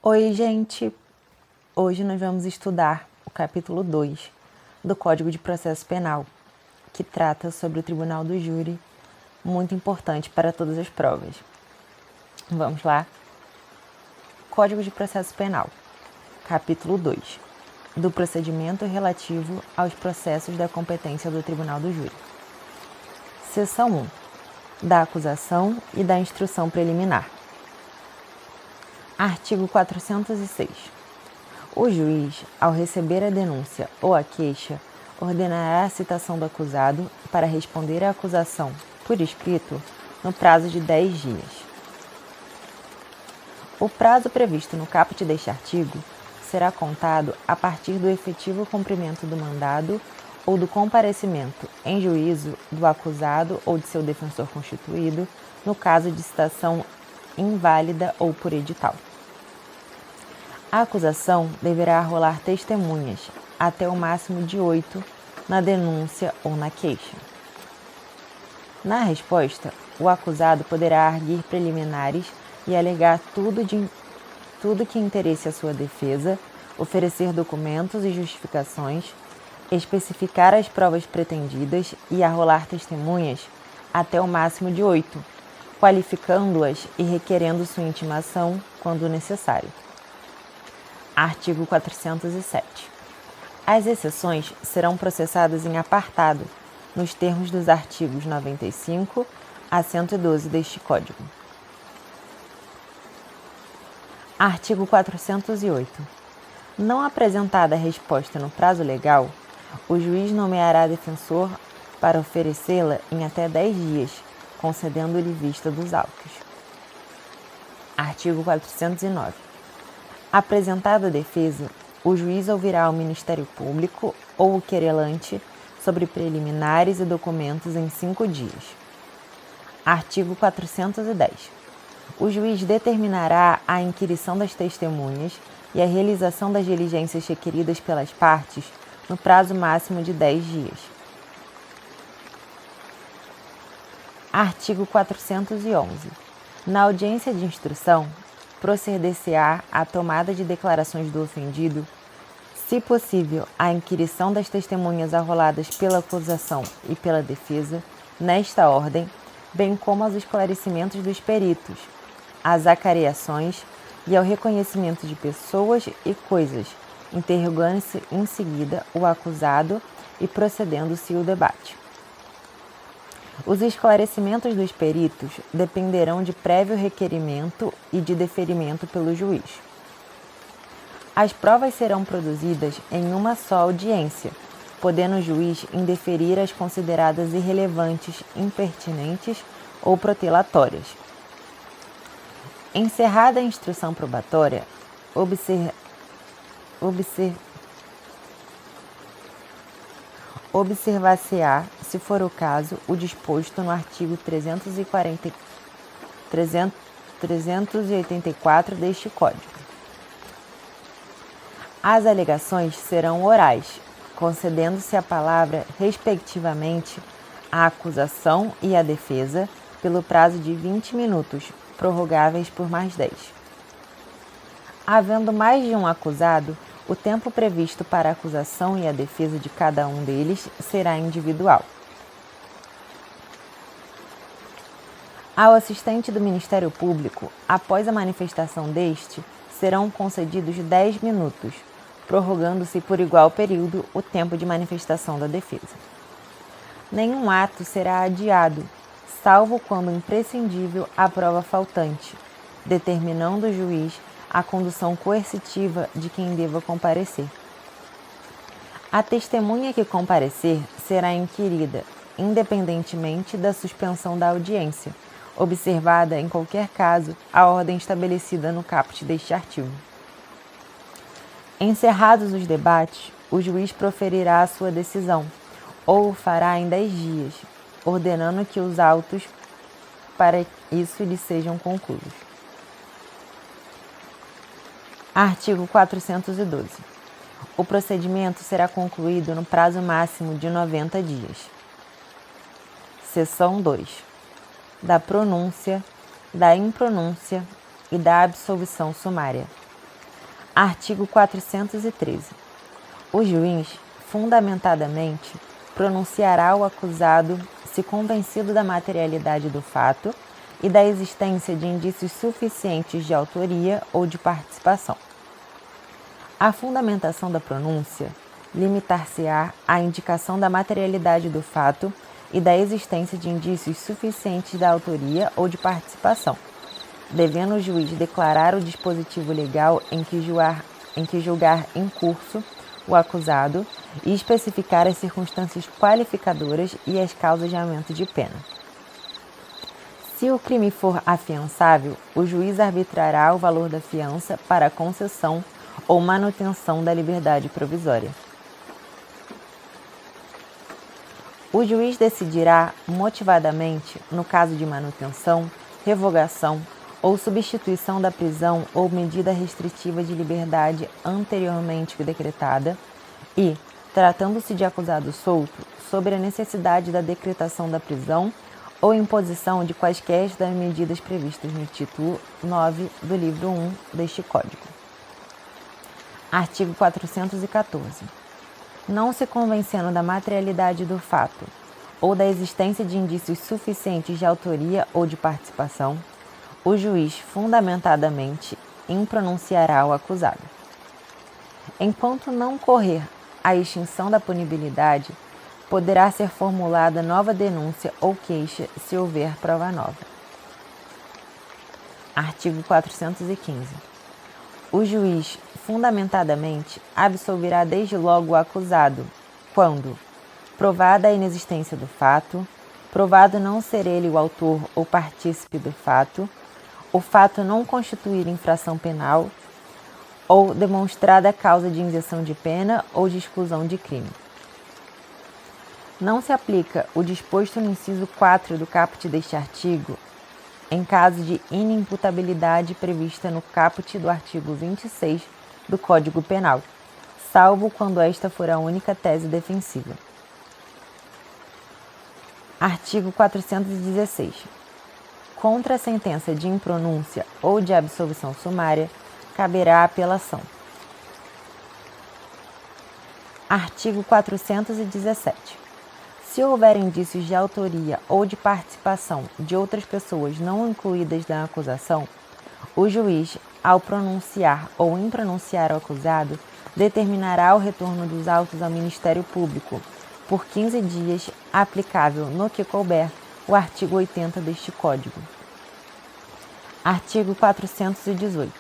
Oi, gente! Hoje nós vamos estudar o capítulo 2 do Código de Processo Penal, que trata sobre o Tribunal do Júri, muito importante para todas as provas. Vamos lá? Código de Processo Penal, capítulo 2, do procedimento relativo aos processos da competência do Tribunal do Júri. Seção 1, da acusação e da instrução preliminar. Artigo 406. O juiz, ao receber a denúncia ou a queixa, ordenará a citação do acusado para responder à acusação, por escrito, no prazo de 10 dias. O prazo previsto no caput deste artigo será contado a partir do efetivo cumprimento do mandado ou do comparecimento em juízo do acusado ou de seu defensor constituído, no caso de citação inválida ou por edital. A acusação deverá arrolar testemunhas, até o máximo de 8, na denúncia ou na queixa. Na resposta, o acusado poderá arguir preliminares e alegar tudo que interesse à sua defesa, oferecer documentos e justificações, especificar as provas pretendidas e arrolar testemunhas até o máximo de 8, qualificando-as e requerendo sua intimação quando necessário. Artigo 407. As exceções serão processadas em apartado, nos termos dos artigos 95 a 112 deste Código. Artigo 408. Não apresentada a resposta no prazo legal, o juiz nomeará defensor para oferecê-la em até 10 dias, concedendo-lhe vista dos autos. Artigo 409. Apresentada a defesa, o juiz ouvirá o Ministério Público ou o querelante sobre preliminares e documentos em 5 dias. Artigo 410. O juiz determinará a inquirição das testemunhas e a realização das diligências requeridas pelas partes no prazo máximo de 10 dias. Artigo 411. Na audiência de instrução, proceder-se-á à tomada de declarações do ofendido, se possível, à inquirição das testemunhas arroladas pela acusação e pela defesa, nesta ordem, bem como aos esclarecimentos dos peritos, às acareações e ao reconhecimento de pessoas e coisas, interrogando-se em seguida o acusado e procedendo-se o debate. Os esclarecimentos dos peritos dependerão de prévio requerimento e de deferimento pelo juiz. As provas serão produzidas em uma só audiência, podendo o juiz indeferir as consideradas irrelevantes, impertinentes ou protelatórias. Encerrada a instrução probatória, observar-se-á, se for o caso, o disposto no artigo 384 deste Código. As alegações serão orais, concedendo-se a palavra, respectivamente, à acusação e à defesa, pelo prazo de 20 minutos, prorrogáveis por mais 10. Havendo mais de um acusado, o tempo previsto para a acusação e a defesa de cada um deles será individual. Ao assistente do Ministério Público, após a manifestação deste, serão concedidos 10 minutos, prorrogando-se por igual período o tempo de manifestação da defesa. Nenhum ato será adiado, salvo quando imprescindível a prova faltante, determinando o juiz a condução coercitiva de quem deva comparecer. A testemunha que comparecer será inquirida, independentemente da suspensão da audiência, observada, em qualquer caso, a ordem estabelecida no caput deste artigo. Encerrados os debates, o juiz proferirá a sua decisão, ou o fará em 10 dias, ordenando que os autos para isso lhe sejam concluídos. Artigo 412. O procedimento será concluído no prazo máximo de 90 dias. Seção 2. Da pronúncia, da impronúncia e da absolvição sumária. Artigo 413. O juiz, fundamentadamente, pronunciará o acusado se convencido da materialidade do fato e da existência de indícios suficientes de autoria ou de participação. A fundamentação da pronúncia limitar-se-á à indicação da materialidade do fato e da existência de indícios suficientes da autoria ou de participação, devendo o juiz declarar o dispositivo legal em que julgar em curso o acusado e especificar as circunstâncias qualificadoras e as causas de aumento de pena. Se o crime for afiançável, o juiz arbitrará o valor da fiança para a concessão ou manutenção da liberdade provisória. O juiz decidirá motivadamente, no caso de manutenção, revogação ou substituição da prisão ou medida restritiva de liberdade anteriormente decretada e, tratando-se de acusado solto, sobre a necessidade da decretação da prisão ou imposição de quaisquer das medidas previstas no título 9 do livro 1 deste Código. Artigo 414. Não se convencendo da materialidade do fato ou da existência de indícios suficientes de autoria ou de participação, o juiz fundamentadamente impronunciará o acusado. Enquanto não ocorrer a extinção da punibilidade, poderá ser formulada nova denúncia ou queixa se houver prova nova. Artigo 415. O juiz, fundamentadamente, absolverá desde logo o acusado, quando, provada a inexistência do fato, provado não ser ele o autor ou partícipe do fato, o fato não constituir infração penal, ou demonstrada a causa de injeção de pena ou de exclusão de crime. Não se aplica o disposto no inciso 4 do caput deste artigo em caso de inimputabilidade prevista no caput do artigo 26 do Código Penal, salvo quando esta for a única tese defensiva. Artigo 416. Contra a sentença de impronúncia ou de absolvição sumária, caberá apelação. Artigo 417. Se houver indícios de autoria ou de participação de outras pessoas não incluídas na acusação, o juiz, ao pronunciar ou impronunciar o acusado, determinará o retorno dos autos ao Ministério Público por 15 dias, aplicável, no que couber, o artigo 80 deste Código. Artigo 418.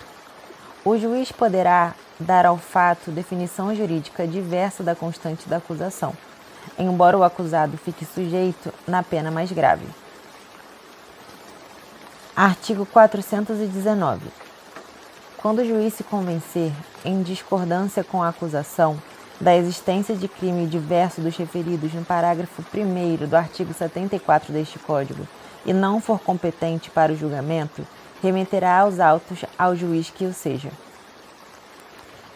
O juiz poderá dar ao fato definição jurídica diversa da constante da acusação, embora o acusado fique sujeito na pena mais grave. Artigo 419. Quando o juiz se convencer, em discordância com a acusação, da existência de crime diverso dos referidos no parágrafo 1º do artigo 74 deste Código e não for competente para o julgamento, remeterá os autos ao juiz que o seja.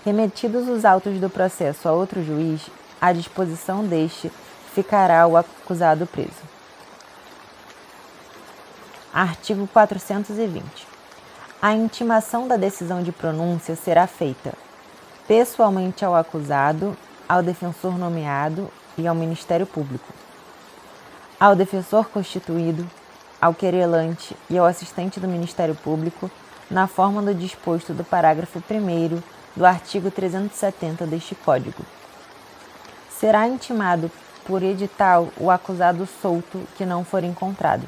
Remetidos os autos do processo a outro juiz, à disposição deste ficará o acusado preso. Artigo 420. A intimação da decisão de pronúncia será feita pessoalmente ao acusado, ao defensor nomeado e ao Ministério Público, ao defensor constituído, ao querelante e ao assistente do Ministério Público, na forma do disposto do parágrafo 1º do artigo 370 deste Código. Será intimado por edital o acusado solto que não for encontrado.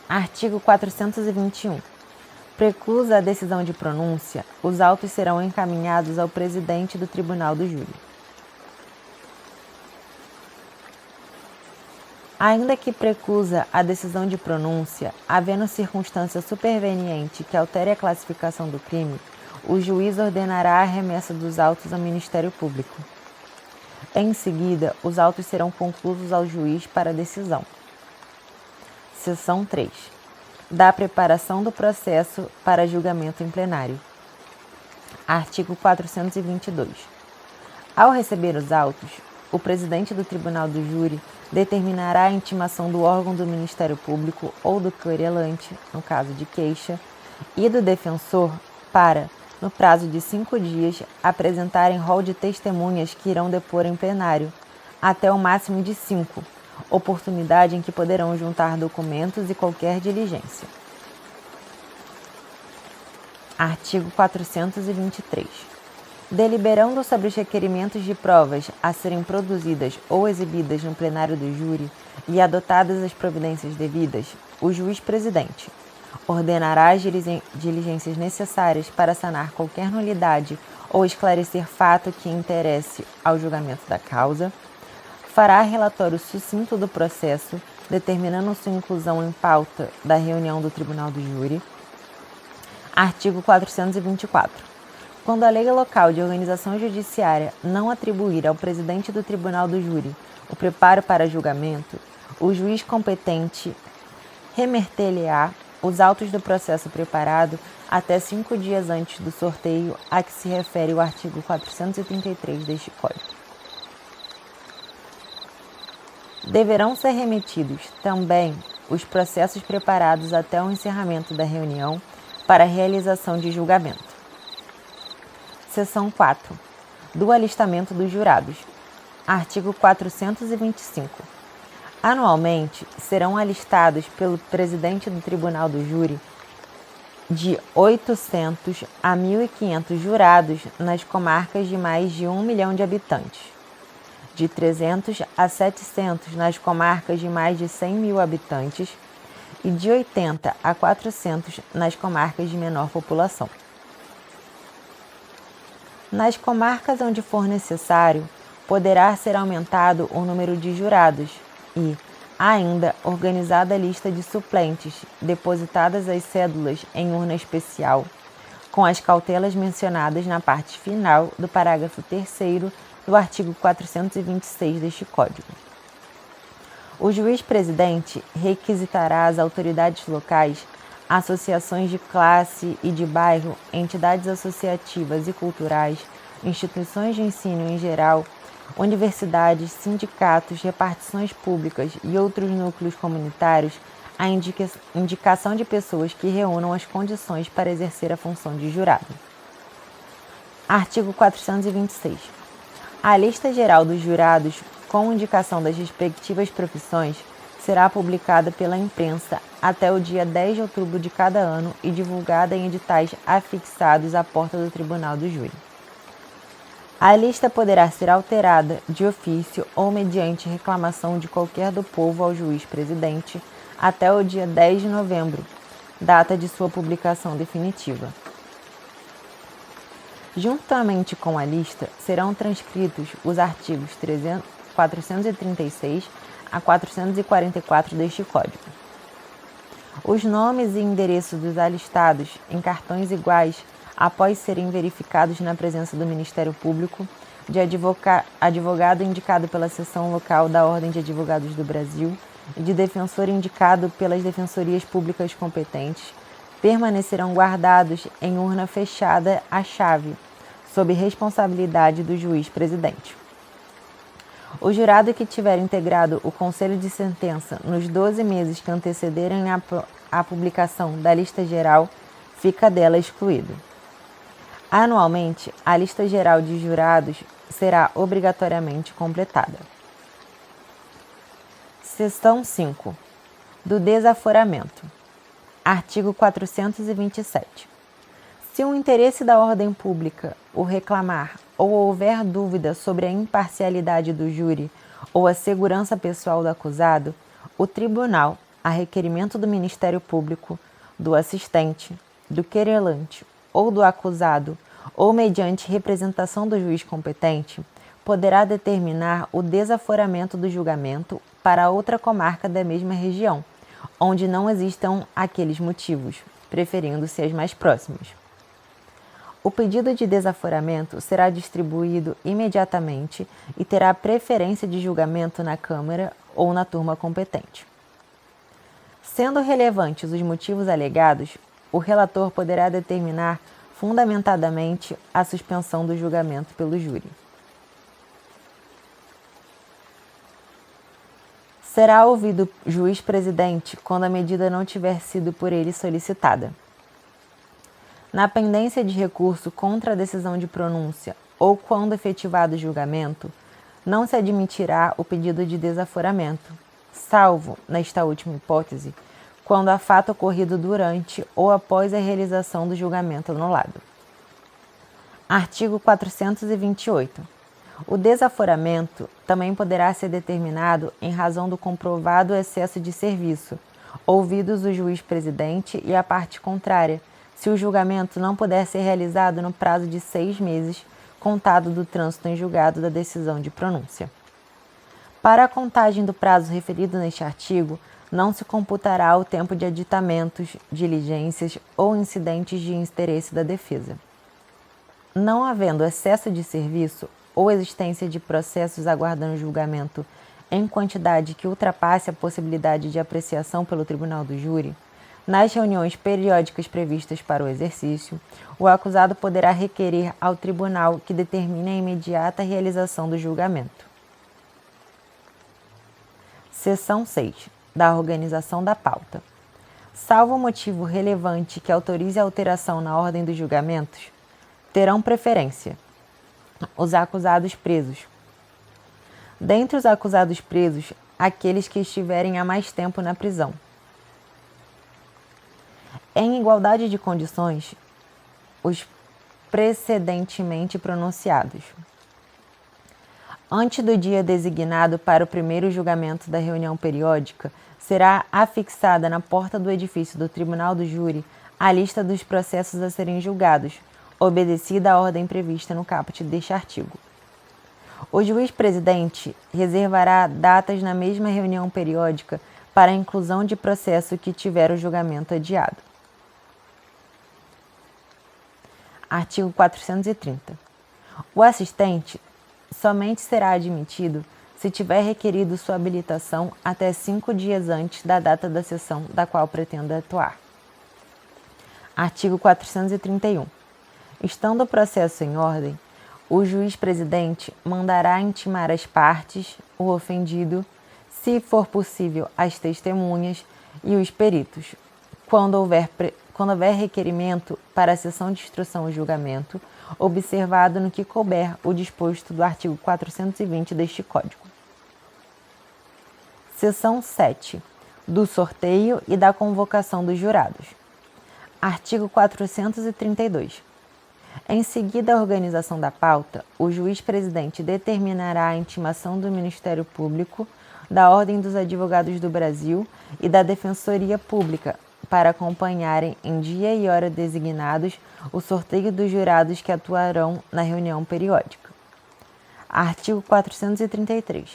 Artigo 421. Preclusa a decisão de pronúncia, os autos serão encaminhados ao presidente do Tribunal do Júri. Ainda que preclusa a decisão de pronúncia, havendo circunstância superveniente que altere a classificação do crime, o juiz ordenará a remessa dos autos ao Ministério Público. Em seguida, os autos serão conclusos ao juiz para decisão. Seção 3. Da preparação do processo para julgamento em plenário. Artigo 422. Ao receber os autos, o presidente do Tribunal do Júri determinará a intimação do órgão do Ministério Público ou do querelante, no caso de queixa, e do defensor para, no prazo de 5 dias, apresentarem rol de testemunhas que irão depor em plenário, até o máximo de 5, oportunidade em que poderão juntar documentos e qualquer diligência. Artigo 423. Deliberando sobre os requerimentos de provas a serem produzidas ou exibidas no plenário do júri e adotadas as providências devidas, o juiz-presidente ordenará as diligências necessárias para sanar qualquer nulidade ou esclarecer fato que interesse ao julgamento da causa, fará relatório sucinto do processo, determinando sua inclusão em pauta da reunião do Tribunal do Júri. Artigo 424. Quando a lei local de organização judiciária não atribuir ao presidente do Tribunal do Júri o preparo para julgamento, o juiz competente remeter-lhe-á os autos do processo preparado até 5 dias antes do sorteio a que se refere o artigo 433 deste Código. Deverão ser remetidos também os processos preparados até o encerramento da reunião para a realização de julgamento. Seção 4. Do alistamento dos jurados. Artigo 425. Anualmente, serão alistados pelo presidente do Tribunal do Júri de 800 a 1.500 jurados nas comarcas de mais de 1 milhão de habitantes, de 300 a 700 nas comarcas de mais de 100 mil habitantes e de 80 a 400 nas comarcas de menor população. Nas comarcas onde for necessário, poderá ser aumentado o número de jurados e, ainda, organizada a lista de suplentes, depositadas as cédulas em urna especial, com as cautelas mencionadas na parte final do parágrafo 3º do artigo 426 deste Código. O juiz-presidente requisitará às autoridades locais, associações de classe e de bairro, entidades associativas e culturais, instituições de ensino em geral, universidades, sindicatos, repartições públicas e outros núcleos comunitários a indicação de pessoas que reúnam as condições para exercer a função de jurado. Artigo 426. A lista geral dos jurados, com indicação das respectivas profissões, será publicada pela imprensa até o dia 10 de outubro de cada ano e divulgada em editais afixados à porta do Tribunal do Júri. A lista poderá ser alterada de ofício ou mediante reclamação de qualquer do povo ao juiz-presidente até o dia 10 de novembro, data de sua publicação definitiva. Juntamente com a lista, serão transcritos os artigos 436 a 444 deste Código. Os nomes e endereços dos alistados em cartões iguais, após serem verificados na presença do Ministério Público, de advogado indicado pela seção local da Ordem de Advogados do Brasil e de defensor indicado pelas defensorias públicas competentes, permanecerão guardados em urna fechada à chave, sob responsabilidade do juiz-presidente. O jurado que tiver integrado o Conselho de Sentença nos 12 meses que antecederem a publicação da lista geral fica dela excluído. Anualmente, a lista geral de jurados será obrigatoriamente completada. Seção 5. Do desaforamento. Artigo 427. Se o interesse da ordem pública o reclamar ou houver dúvida sobre a imparcialidade do júri ou a segurança pessoal do acusado, o tribunal, a requerimento do Ministério Público, do assistente, do querelante ou do acusado, ou mediante representação do juiz competente, poderá determinar o desaforamento do julgamento para outra comarca da mesma região, onde não existam aqueles motivos, preferindo-se as mais próximas. O pedido de desaforamento será distribuído imediatamente e terá preferência de julgamento na Câmara ou na turma competente. Sendo relevantes os motivos alegados, o relator poderá determinar fundamentadamente a suspensão do julgamento pelo júri. Será ouvido o juiz-presidente quando a medida não tiver sido por ele solicitada. Na pendência de recurso contra a decisão de pronúncia ou quando efetivado o julgamento, não se admitirá o pedido de desaforamento, salvo, nesta última hipótese, quando há fato ocorrido durante ou após a realização do julgamento anulado. Artigo 428. O desaforamento também poderá ser determinado em razão do comprovado excesso de serviço, ouvidos o juiz-presidente e a parte contrária, se o julgamento não puder ser realizado no prazo de 6 meses, contado do trânsito em julgado da decisão de pronúncia. Para a contagem do prazo referido neste artigo, não se computará o tempo de aditamentos, diligências ou incidentes de interesse da defesa. Não havendo excesso de serviço ou existência de processos aguardando julgamento em quantidade que ultrapasse a possibilidade de apreciação pelo tribunal do júri, nas reuniões periódicas previstas para o exercício, o acusado poderá requerer ao tribunal que determine a imediata realização do julgamento. Seção 6. Da organização da pauta. Salvo motivo relevante que autorize a alteração na ordem dos julgamentos, terão preferência os acusados presos. Dentre os acusados presos, aqueles que estiverem há mais tempo na prisão. Em igualdade de condições, os precedentemente pronunciados. Antes do dia designado para o primeiro julgamento da reunião periódica, será afixada na porta do edifício do Tribunal do Júri a lista dos processos a serem julgados, obedecida a ordem prevista no caput deste artigo. O juiz-presidente reservará datas na mesma reunião periódica para a inclusão de processo que tiver o julgamento adiado. Artigo 430. O assistente somente será admitido se tiver requerido sua habilitação até 5 dias antes da data da sessão da qual pretenda atuar. Artigo 431. Estando o processo em ordem, o juiz-presidente mandará intimar as partes, o ofendido, se for possível, as testemunhas e os peritos, quando houver requerimento para a sessão de instrução e julgamento, observado no que couber o disposto do artigo 420 deste Código. Seção 7. Do sorteio e da convocação dos jurados. Artigo 432. Em seguida à organização da pauta, o juiz-presidente determinará a intimação do Ministério Público, da Ordem dos Advogados do Brasil e da Defensoria Pública para acompanharem em dia e hora designados o sorteio dos jurados que atuarão na reunião periódica. Artigo 433.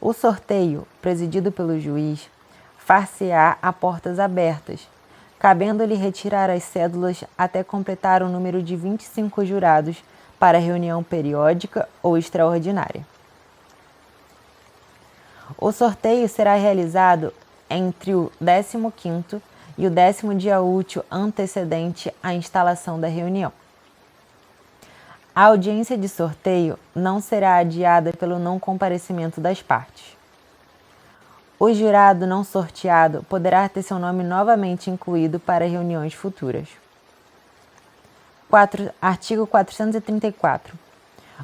O sorteio, presidido pelo juiz, far-se-á a portas abertas, cabendo-lhe retirar as cédulas até completar o número de 25 jurados para reunião periódica ou extraordinária. O sorteio será realizado entre o 15º e o 10º dia útil antecedente à instalação da reunião. A audiência de sorteio não será adiada pelo não comparecimento das partes. O jurado não sorteado poderá ter seu nome novamente incluído para reuniões futuras. Artigo 434.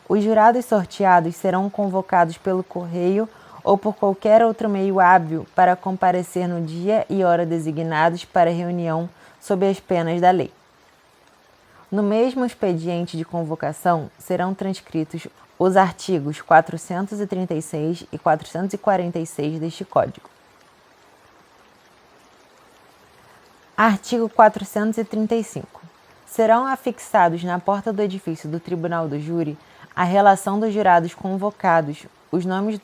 Os jurados sorteados serão convocados pelo correio ou por qualquer outro meio hábil para comparecer no dia e hora designados para a reunião sob as penas da lei. No mesmo expediente de convocação serão transcritos os artigos 436 e 446 deste Código. Artigo 435. Serão afixados na porta do edifício do Tribunal do Júri a relação dos jurados convocados, os nomes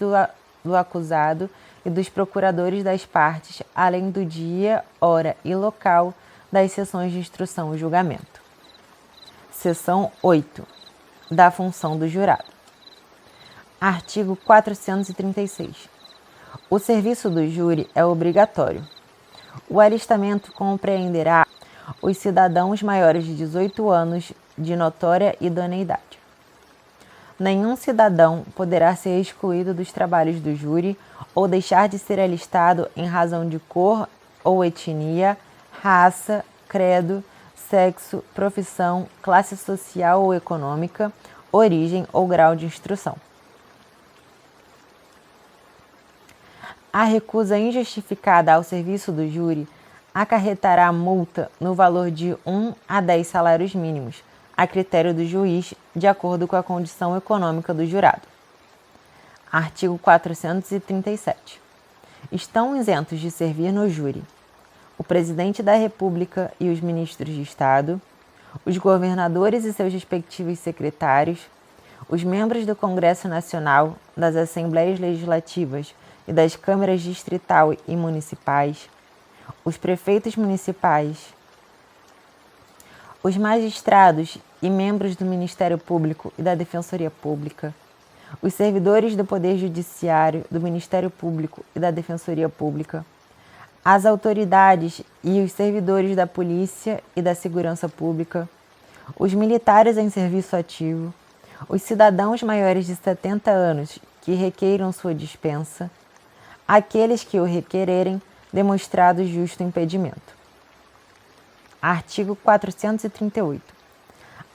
do acusado e dos procuradores das partes, além do dia, hora e local das sessões de instrução e julgamento. Seção 8. Da função do jurado. Artigo 436. O serviço do júri é obrigatório. O alistamento compreenderá os cidadãos maiores de 18 anos de notória idoneidade. Nenhum cidadão poderá ser excluído dos trabalhos do júri ou deixar de ser alistado em razão de cor ou etnia, raça, credo, sexo, profissão, classe social ou econômica, origem ou grau de instrução. A recusa injustificada ao serviço do júri acarretará multa no valor de 1 a 10 salários mínimos, a critério do juiz, de acordo com a condição econômica do jurado. Artigo 437. Estão isentos de servir no júri o Presidente da República e os ministros de Estado, os governadores e seus respectivos secretários, os membros do Congresso Nacional, das Assembleias Legislativas e das câmaras distrital e municipais, os prefeitos municipais, os magistrados e membros do Ministério Público e da Defensoria Pública, os servidores do Poder Judiciário, do Ministério Público e da Defensoria Pública, as autoridades e os servidores da Polícia e da Segurança Pública, os militares em serviço ativo, os cidadãos maiores de 70 anos que requeiram sua dispensa, aqueles que o requererem, demonstrado justo impedimento. Artigo 438.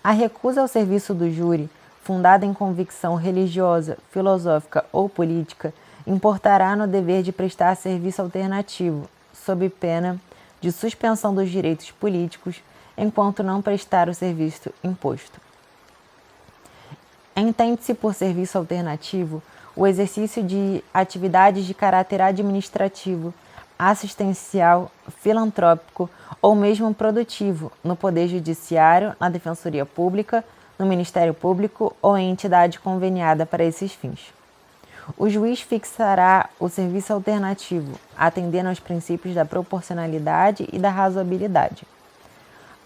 A recusa ao serviço do júri, fundada em convicção religiosa, filosófica ou política, importará no dever de prestar serviço alternativo, sob pena de suspensão dos direitos políticos, enquanto não prestar o serviço imposto. Entende-se por serviço alternativo o exercício de atividades de caráter administrativo, assistencial, filantrópico ou mesmo produtivo no Poder Judiciário, na Defensoria Pública, no Ministério Público ou em entidade conveniada para esses fins. O juiz fixará o serviço alternativo, atendendo aos princípios da proporcionalidade e da razoabilidade.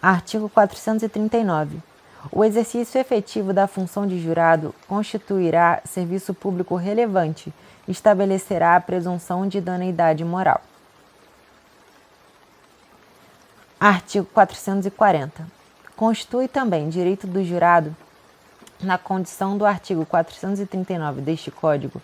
Artigo 439. O exercício efetivo da função de jurado constituirá serviço público relevante e estabelecerá a presunção de idoneidade moral. Artigo 440. Constitui também direito do jurado, na condição do artigo 439 deste Código,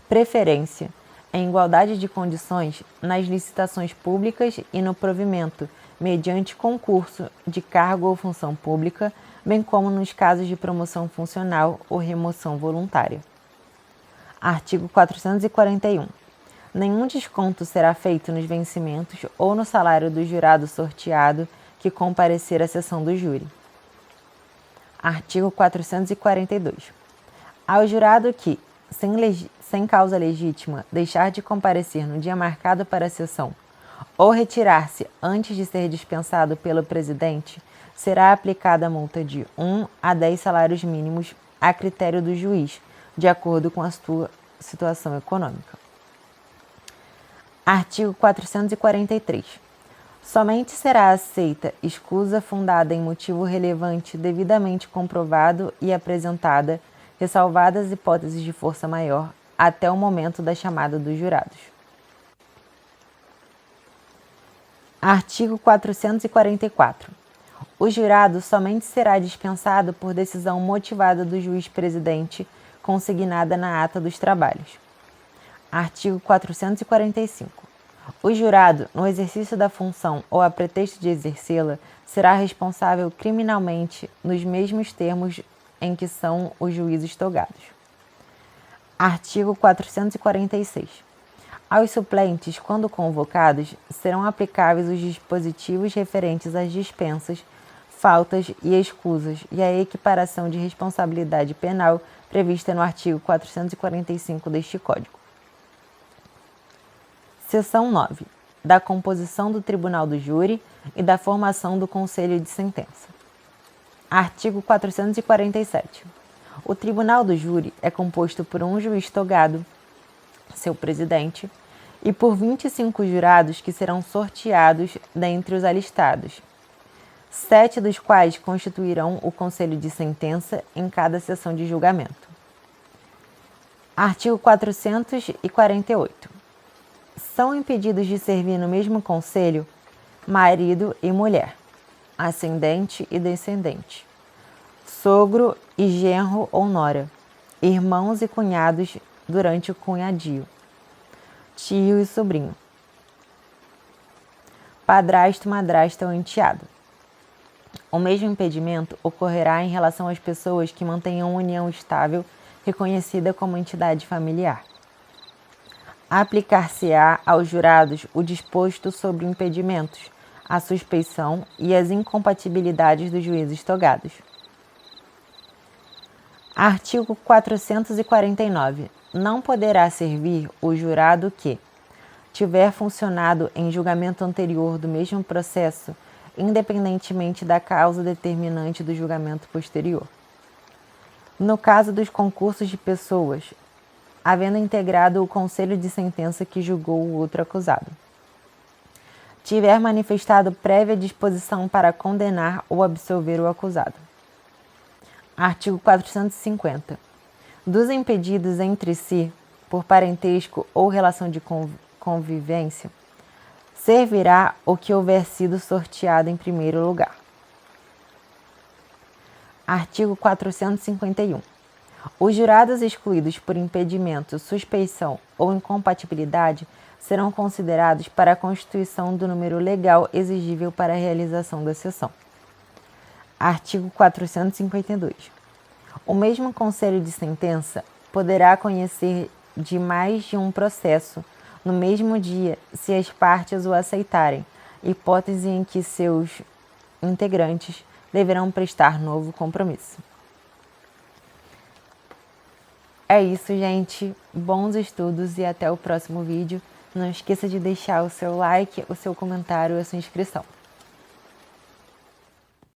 preferência, em igualdade de condições, nas licitações públicas e no provimento, mediante concurso, de cargo ou função pública, bem como nos casos de promoção funcional ou remoção voluntária. Artigo 441. Nenhum desconto será feito nos vencimentos ou no salário do jurado sorteado que comparecer à sessão do júri. Artigo 442. Ao jurado que, sem causa legítima, deixar de comparecer no dia marcado para a sessão ou retirar-se antes de ser dispensado pelo presidente, será aplicada a multa de 1 a 10 salários mínimos a critério do juiz, de acordo com a sua situação econômica. Artigo 443. Somente será aceita escusa fundada em motivo relevante devidamente comprovado e apresentada, ressalvadas hipóteses de força maior, até o momento da chamada dos jurados. Artigo 444. O jurado somente será dispensado por decisão motivada do juiz-presidente, consignada na ata dos trabalhos. Artigo 445. O jurado, no exercício da função ou a pretexto de exercê-la, será responsável criminalmente nos mesmos termos em que são os juízes togados. Artigo 446. Aos suplentes, quando convocados, serão aplicáveis os dispositivos referentes às dispensas, faltas e escusas e à equiparação de responsabilidade penal prevista no artigo 445 deste Código. Seção 9. Da composição do Tribunal do Júri e da formação do Conselho de Sentença. Artigo 447. O Tribunal do Júri é composto por um juiz togado, seu presidente, e por 25 jurados que serão sorteados dentre os alistados, 7 dos quais constituirão o Conselho de Sentença em cada sessão de julgamento. Artigo 448. São impedidos de servir no mesmo conselho marido e mulher, ascendente e descendente, sogro e genro ou nora, irmãos e cunhados durante o cunhadio, tio e sobrinho, padrasto, madrasta ou enteado. O mesmo impedimento ocorrerá em relação às pessoas que mantenham união estável reconhecida como entidade familiar. Aplicar-se-á aos jurados o disposto sobre impedimentos, a suspeição e as incompatibilidades dos juízes togados. Artigo 449. Não poderá servir o jurado que tiver funcionado em julgamento anterior do mesmo processo, independentemente da causa determinante do julgamento posterior. No caso dos concursos de pessoas, havendo integrado o conselho de sentença que julgou o outro acusado. Tiver manifestado prévia disposição para condenar ou absolver o acusado. Artigo 450. Dos impedidos entre si, por parentesco ou relação de convivência, servirá o que houver sido sorteado em primeiro lugar. Artigo 451. Os jurados excluídos por impedimento, suspeição ou incompatibilidade serão considerados para a constituição do número legal exigível para a realização da sessão. Artigo 452. O mesmo conselho de sentença poderá conhecer de mais de um processo no mesmo dia, se as partes o aceitarem, hipótese em que seus integrantes deverão prestar novo compromisso. É isso, gente. Bons estudos e até o próximo vídeo. Não esqueça de deixar o seu like, o seu comentário e a sua inscrição.